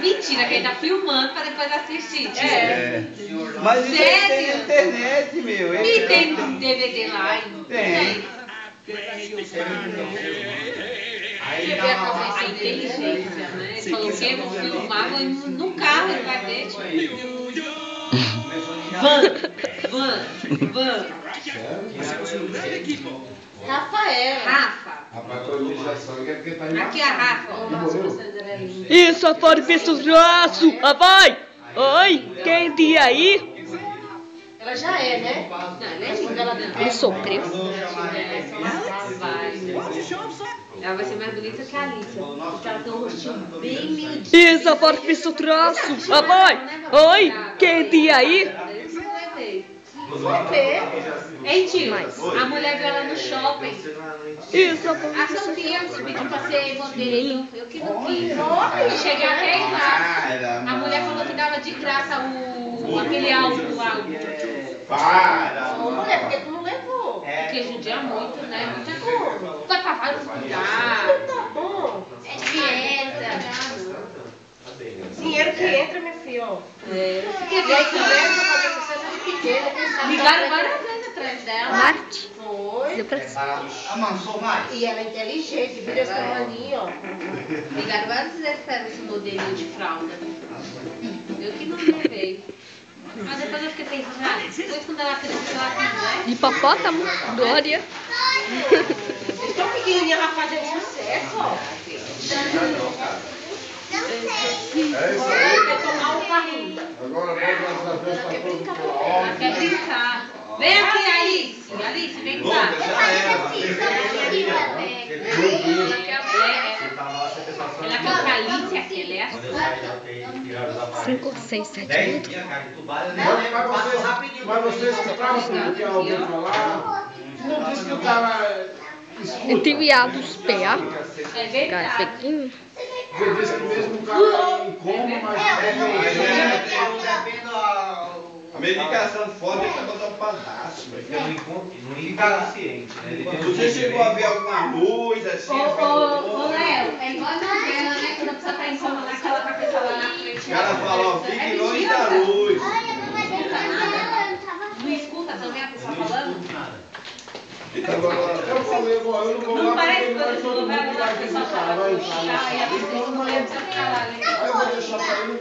Mentira, que ele tá filmando pra depois assistir. Mas isso aí tem na internet, meu. E tem DVD lá? Tem. Você vê a inteligência, né? Ele falou que eu filmava no carro, ele vai ver, tipo... Van. Rafa. Aqui é a Rafa. Isso, a fora do braço, vai! Oi, quem tem aí? Ela já é, né? Não, ela é linda. Ele sofreu. Ela vai ser mais bonita que a Alicia, porque ela tem um rostinho bem miudinho. Isso, a fora do braço, vai! Oi, quem tem aí? Ei, tio, a mulher viu ela no shopping. Isso, A Sofia pediu pra ser modelo. Eu que não quis. Cheguei até aí lá. A mulher falou que dava de graça aquele álbum lá. Ô, mulher, porque tu não levou? Porque judia muito, né? Vai pra vários lugares. Tá bom. É dieta. Dinheiro que entra, minha filha, ó. Fiquei E aí, pensando. também, pra fazer sucesso de pequena, quem sabe... Ligaram várias vezes atrás dela. Marte. Foi. Deu pra cima. Amansou mais? E ela é inteligente, vira essa mania, ó. Ligaram várias vezes pra esse modelinho de fralda. Eu que não levei. Mas depois eu fiquei pensando, depois quando ela crescer, ela quiser. Hipopótamo, Glória. Tão pequenininha, ela faz sucesso, ó. Quer tomar um carrinho. Agora pode lançar a festa pra todo mundo. Ela quer brincar. Vem aqui, Alice. Alice, vem cá. Ela quer que a Alice aquele é a 5, 6, 7, 8. Mas você escutava o que alguém falar? Não disse que eu tava Eu tive viados PA. É verdade. Pequeno. Você disse que mesmo o cara em coma, mas A medicação foda deixa botar um padraço, Não inconsciente, né? Você chegou a ver alguma luz assim? Ô, Léo, é igual a novela, né? Quando a pessoa tá em coma lá, que ela tá com a pessoa lá na frente. O cara fala, ó, fique longe da luz. Não escuta também a pessoa falando? eu falei, eu não vou Não lá parece porque que vai quando todo você vai mundo lá, a vai pessoa visitar, fala, vai e a pessoa escolheu pra você ficar lá, né? Aí eu vou deixar pra ele.